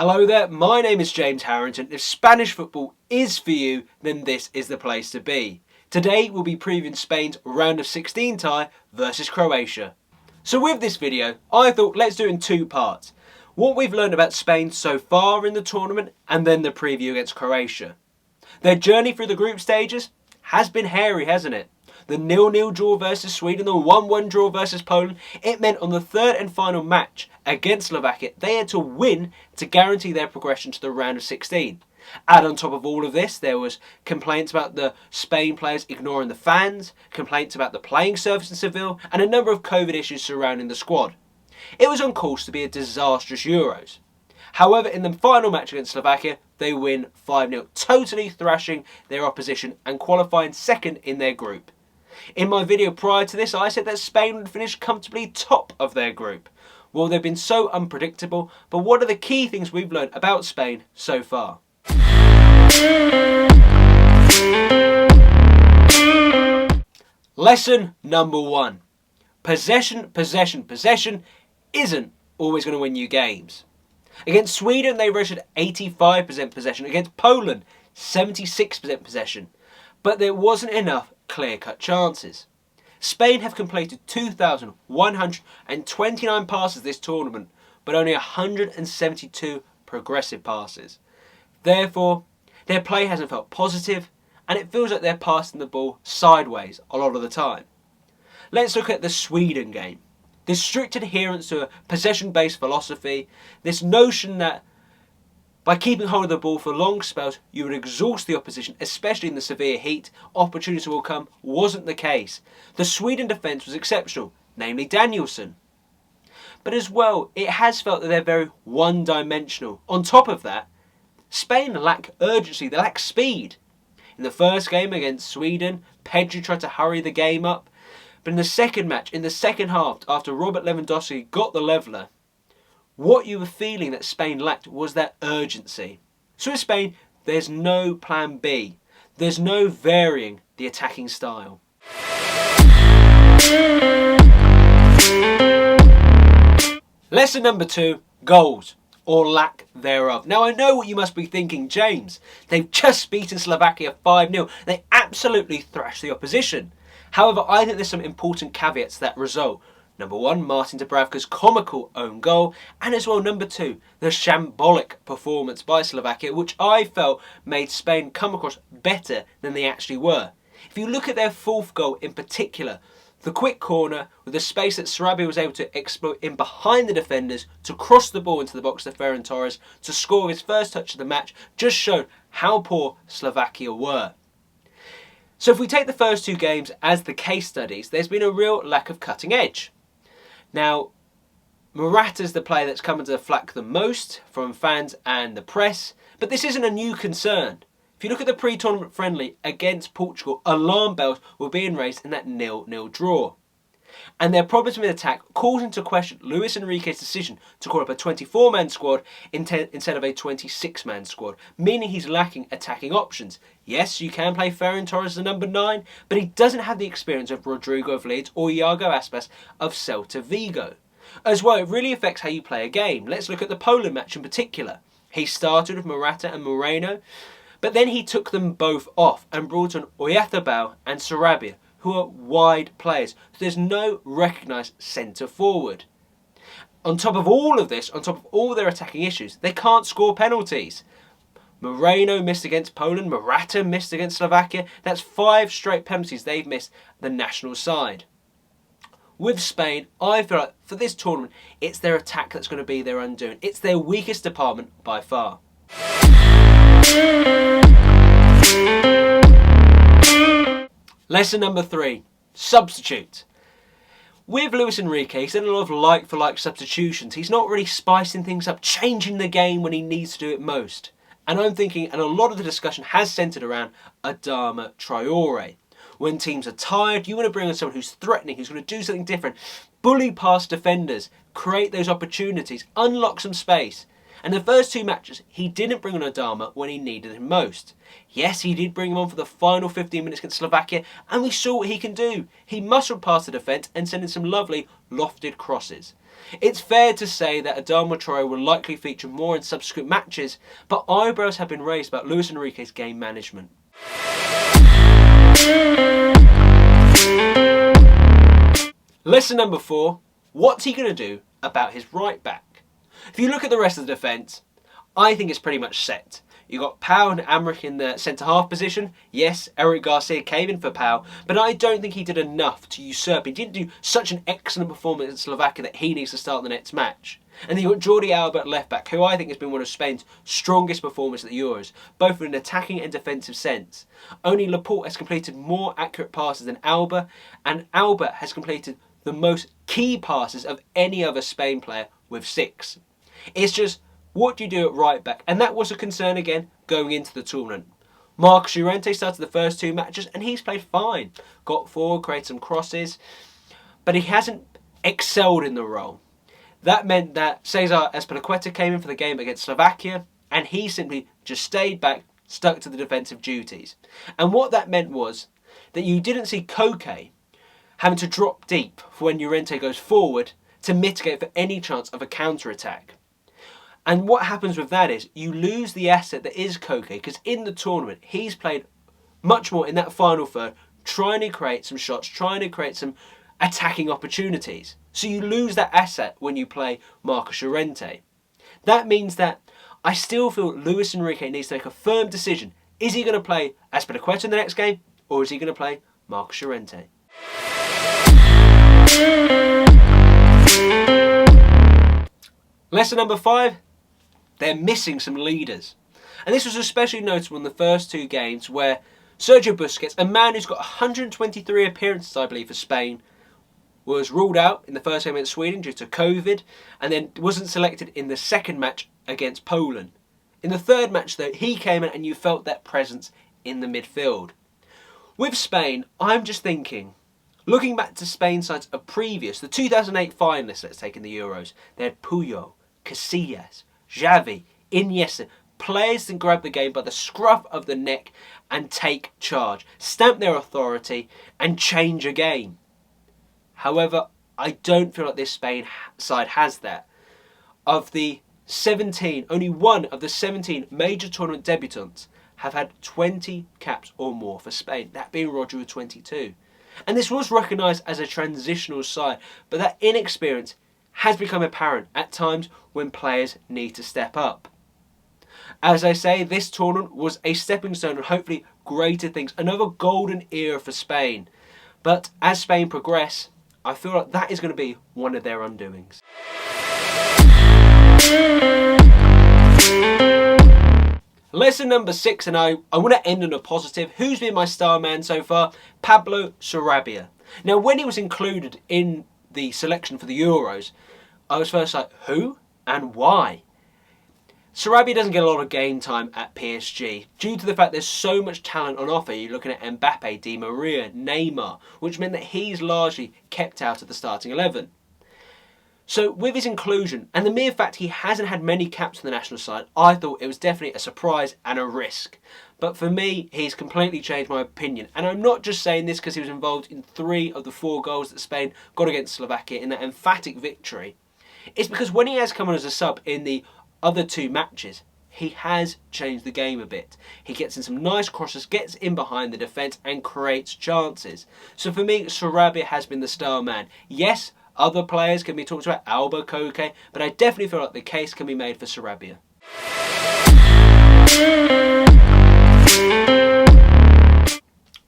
Hello there, my name is James Harrington. If Spanish football is for you, then this is the place to be. Today we'll be previewing Spain's round of 16 tie versus Croatia. So with this video, I thought let's do it in two parts. What we've learned about Spain so far in the tournament, and then the preview against Croatia. Their journey through the group stages has been hairy, hasn't it? The 0-0 draw versus Sweden, the 1-1 draw versus Poland. It meant on the third and final match against Slovakia, they had to win to guarantee their progression to the round of 16. Add on top of all of this, there was complaints about the Spain players ignoring the fans, complaints about the playing surface in Seville, and a number of COVID issues surrounding the squad. It was on course to be a disastrous Euros. However, in the final match against Slovakia, they win 5-0, totally thrashing their opposition and qualifying second in their group. In my video prior to this, I said that Spain would finish comfortably top of their group. Well, they've been so unpredictable, but what are the key things we've learned about Spain so far? Lesson number 1. Possession isn't always going to win you games. Against Sweden, they registered 85% possession. Against Poland, 76% possession. But there wasn't enough clear-cut chances. Spain have completed 2,129 passes this tournament, but only 172 progressive passes. Therefore, their play hasn't felt positive, and it feels like they're passing the ball sideways a lot of the time. Let's look at the Sweden game. This strict adherence to a possession-based philosophy, this notion that by keeping hold of the ball for long spells, you would exhaust the opposition, especially in the severe heat, opportunity will come, wasn't the case. The Sweden defence was exceptional, namely Danielsson. But as well, it has felt that they're very one-dimensional. On top of that, Spain lack urgency, they lack speed. In the first game against Sweden, Pedri tried to hurry the game up. But in the second match, in the second half, after Robert Lewandowski got the leveller, what you were feeling that Spain lacked was that urgency. So with Spain, there's no plan B. There's no varying the attacking style. Lesson number 2, goals, or lack thereof. Now I know what you must be thinking, James. They've just beaten Slovakia 5-0. They absolutely thrashed the opposition. However, I think there's some important caveats to that result. Number 1, Martin Dubravka's comical own goal, and as well number 2, the shambolic performance by Slovakia, which I felt made Spain come across better than they actually were. If you look at their fourth goal in particular, the quick corner with the space that Sarabia was able to exploit in behind the defenders to cross the ball into the box to Ferran Torres to score his first touch of the match, just showed how poor Slovakia were. So if we take the first two games as the case studies, there's been a real lack of cutting edge. Now, Morata's the player that's come into the flack the most from fans and the press, but this isn't a new concern. If you look at the pre-tournament friendly against Portugal, alarm bells were being raised in that 0-0 draw. And their problems with attack calls into question Luis Enrique's decision to call up a 24-man squad instead of a 26-man squad, meaning he's lacking attacking options. Yes, you can play Ferran Torres as the number 9, but he doesn't have the experience of Rodrigo of Leeds or Iago Aspas of Celta Vigo. As well, it really affects how you play a game. Let's look at the Poland match in particular. He started with Morata and Moreno, but then he took them both off and brought on Oyarzabal and Sarabia, who are wide players. So there's no recognised centre forward. On top of all of this, on top of all their attacking issues, they can't score penalties. Moreno missed against Poland, Morata missed against Slovakia. That's 5 straight penalties they've missed the national side. With Spain, I feel like for this tournament, it's their attack that's going to be their undoing. It's their weakest department by far. Lesson number 3, substitute. With Luis Enrique, he's done a lot of like-for-like substitutions. He's not really spicing things up, changing the game when he needs to do it most. And I'm thinking, and a lot of the discussion has centred around Adama Traore. When teams are tired, you want to bring on someone who's threatening, who's going to do something different, bully past defenders, create those opportunities, unlock some space. And the first 2 matches, he didn't bring on Adama when he needed him most. Yes, he did bring him on for the final 15 minutes against Slovakia, and we saw what he can do. He muscled past the defence and sent in some lovely lofted crosses. It's fair to say that Adama Traore will likely feature more in subsequent matches, but eyebrows have been raised about Luis Enrique's game management. Lesson number 4, what's he going to do about his right back? If you look at the rest of the defence, I think it's pretty much set. You've got Pau and Amric in the centre-half position. Yes, Eric Garcia came in for Pau, but I don't think he did enough to usurp. He didn't do such an excellent performance in Slovakia that he needs to start the next match. And then you've got Jordi Alba at left-back, who I think has been one of Spain's strongest performers at the Euros, both in an attacking and defensive sense. Only Laporte has completed more accurate passes than Alba, and Alba has completed the most key passes of any other Spain player with 6. It's just, what do you do at right back? And that was a concern again going into the tournament. Marcos Llorente started the first 2 matches and he's played fine. Got forward, created some crosses, but he hasn't excelled in the role. That meant that Cesar Azpilicueta came in for the game against Slovakia and he simply just stayed back, stuck to the defensive duties. And what that meant was that you didn't see Koke having to drop deep for when Llorente goes forward to mitigate for any chance of a counter-attack. And what happens with that is you lose the asset that is Koke, because in the tournament he's played much more in that final third, trying to create some shots, trying to create some attacking opportunities. So you lose that asset when you play Marcos Llorente. That means that I still feel Luis Enrique needs to make a firm decision. Is he going to play Azpilicueta in the next game, or is he going to play Marcos Llorente? Lesson number 5, they're missing some leaders. And this was especially notable in the first 2 games where Sergio Busquets, a man who's got 123 appearances I believe for Spain, was ruled out in the first game against Sweden due to COVID and then wasn't selected in the second match against Poland. In the third match though, he came in and you felt that presence in the midfield. With Spain, I'm just thinking, looking back to Spain sides of previous, the 2008 finalists, let's take in the Euros, they had Puyol, Casillas, Xavi, Iniesta, players that grab the game by the scruff of the neck and take charge, stamp their authority and change a game. However, I don't feel like this Spain side has that. Of the 17, only one of the 17 major tournament debutants have had 20 caps or more for Spain, that being Roja with 22. And this was recognised as a transitional side, but that inexperience has become apparent at times when players need to step up. As I say, this tournament was a stepping stone and hopefully greater things, another golden era for Spain. But as Spain progress, I feel like that is going to be one of their undoings. Lesson number 6, and I want to end on a positive. Who's been my star man so far? Pablo Sarabia. Now, when he was included in the selection for the Euros, I was first like, who and why? Sarabia doesn't get a lot of game time at PSG due to the fact there's so much talent on offer. You're looking at Mbappe, Di Maria, Neymar, which meant that he's largely kept out of the starting 11. So with his inclusion and the mere fact he hasn't had many caps on the national side, I thought it was definitely a surprise and a risk. But for me, he's completely changed my opinion. And I'm not just saying this because he was involved in 3 of the 4 goals that Spain got against Slovakia in that emphatic victory. It's because when he has come on as a sub in the other 2 matches, he has changed the game a bit. He gets in some nice crosses, gets in behind the defence and creates chances. So for me, Sarabia has been the star man. Yes, other players can be talked about, Alba, Koke, but I definitely feel like the case can be made for Sarabia.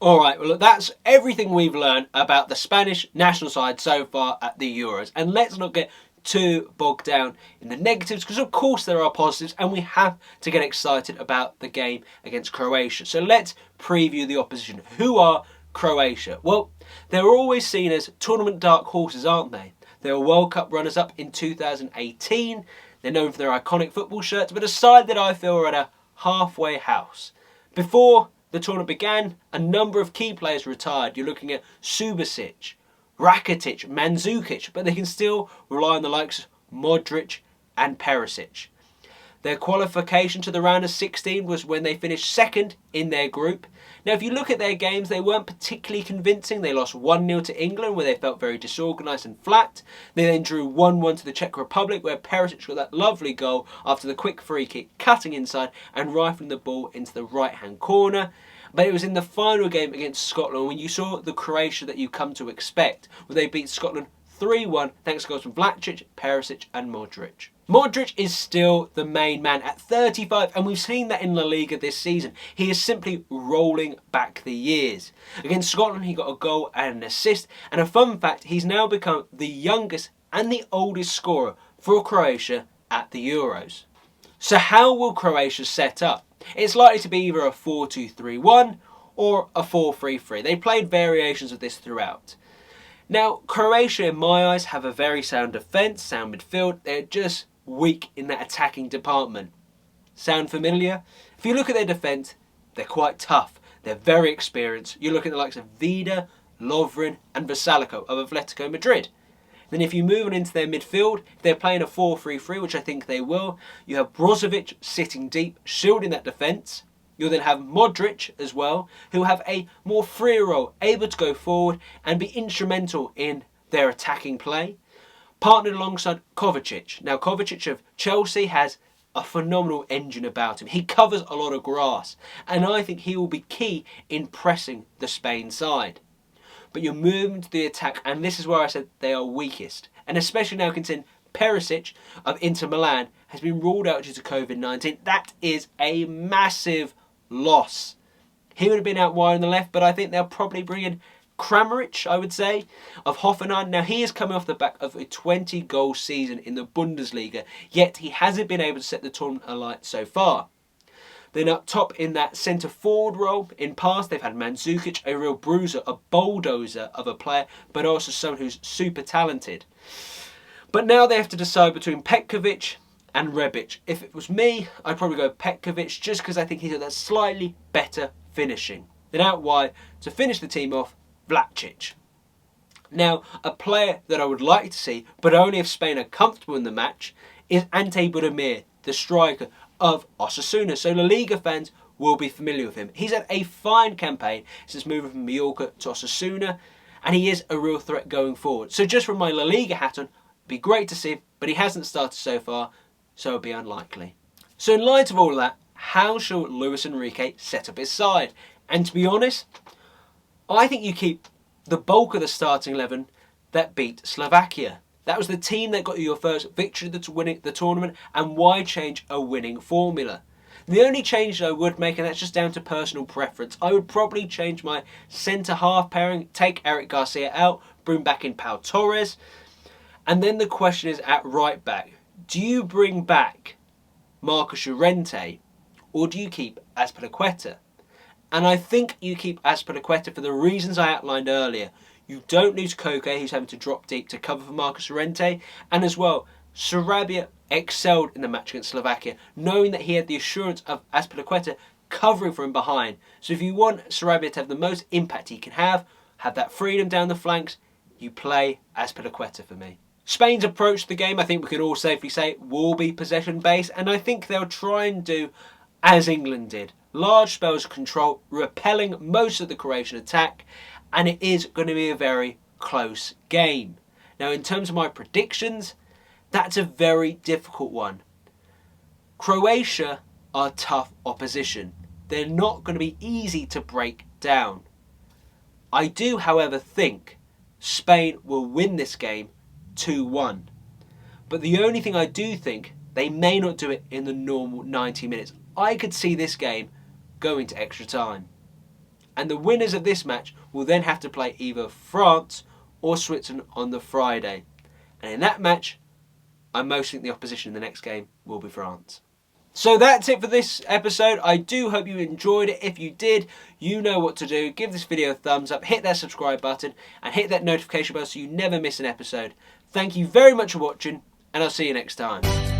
Alright, well look, that's everything we've learned about the Spanish national side so far at the Euros. And let's not get too bogged down in the negatives, because of course there are positives and we have to get excited about the game against Croatia. So let's preview the opposition. Who are Croatia? Well, they're always seen as tournament dark horses, aren't they? They were World Cup runners-up in 2018. They're known for their iconic football shirts, but a side that I feel are at a halfway house. Before the tournament began, a number of key players retired. You're looking at Subasic, Rakitic, Mandzukic, but they can still rely on the likes of Modric and Perisic. Their qualification to the round of 16 was when they finished second in their group. Now, if you look at their games, they weren't particularly convincing. They lost 1-0 to England, where they felt very disorganised and flat. They then drew 1-1 to the Czech Republic, where Perisic got that lovely goal after the quick free kick, cutting inside and rifling the ball into the right-hand corner. But it was in the final game against Scotland when you saw the Croatia that you come to expect, where they beat Scotland 3-1 thanks to goals from Vlacic, Perisic and Modric. Modric is still the main man at 35, and we've seen that in La Liga this season. He is simply rolling back the years. Against Scotland, he got a goal and an assist, and a fun fact, he's now become the youngest and the oldest scorer for Croatia at the Euros. So how will Croatia set up? It's likely to be either a 4-2-3-1 or a 4-3-3. They played variations of this throughout. Now, Croatia, in my eyes, have a very sound defence, sound midfield. They're just weak in that attacking department. Sound familiar? If you look at their defence, they're quite tough. They're very experienced. You look at the likes of Vida, Lovren and Versalico of Atletico Madrid. Then if you move on into their midfield, if they're playing a 4-3-3, which I think they will, you have Brozovic sitting deep, shielding that defence. You'll then have Modric as well, who have a more free role, able to go forward and be instrumental in their attacking play, partnered alongside Kovacic. Now, Kovacic of Chelsea has a phenomenal engine about him. He covers a lot of grass, and I think he will be key in pressing the Spain side. But you're moving to the attack, and this is where I said they are weakest. And especially now considering Perisic of Inter Milan has been ruled out due to COVID-19. That is a massive loss. He would have been out wide on the left, but I think they'll probably bring in Kramaric, I would say, of Hoffenheim. Now, he is coming off the back of a 20-goal season in the Bundesliga, yet he hasn't been able to set the tournament alight so far. Then up top in that centre-forward role, in past they've had Mandzukic, a real bruiser, a bulldozer of a player, but also someone who's super talented. But now they have to decide between Petkovic and Rebic. If it was me, I'd probably go Petkovic just because I think he's got that slightly better finishing. Then out wide, to finish the team off, Vlacic. Now, a player that I would like to see, but only if Spain are comfortable in the match, is Ante Budimir, the striker of Osasuna. So La Liga fans will be familiar with him. He's had a fine campaign since moving from Mallorca to Osasuna, and he is a real threat going forward. So just from my La Liga hat on, it'd be great to see him, but he hasn't started so far, so it'd be unlikely. So in light of all of that, how shall Luis Enrique set up his side? And to be honest, I think you keep the bulk of the starting 11 that beat Slovakia. That was the team that got you your first victory that's winning the tournament, and why change a winning formula? The only change I would make, and that's just down to personal preference, I would probably change my centre-half pairing, take Eric Garcia out, bring back in Pau Torres, and then the question is at right back. Do you bring back Marcos Llorente, or do you keep Azpilicueta? And I think you keep Azpilicueta for the reasons I outlined earlier. You don't lose Koke, who's having to drop deep to cover for Marcos Llorente. And as well, Sarabia excelled in the match against Slovakia, knowing that he had the assurance of Azpilicueta covering from behind. So if you want Sarabia to have the most impact he can have that freedom down the flanks, you play Azpilicueta for me. Spain's approach to the game, I think we can all safely say, will be possession-based. And I think they'll try and do as England did. Large spells of control, repelling most of the Croatian attack, and it is going to be a very close game. Now, in terms of my predictions, that's a very difficult one. Croatia are tough opposition. They're not going to be easy to break down. I do, however, think Spain will win this game 2-1. But the only thing I do think, they may not do it in the normal 90 minutes. I could see this game going to extra time. And the winners of this match will then have to play either France or Switzerland on the Friday. And in that match, I most think the opposition in the next game will be France. So that's it for this episode. I do hope you enjoyed it. If you did, you know what to do. Give this video a thumbs up, hit that subscribe button, and hit that notification bell so you never miss an episode. Thank you very much for watching, and I'll see you next time.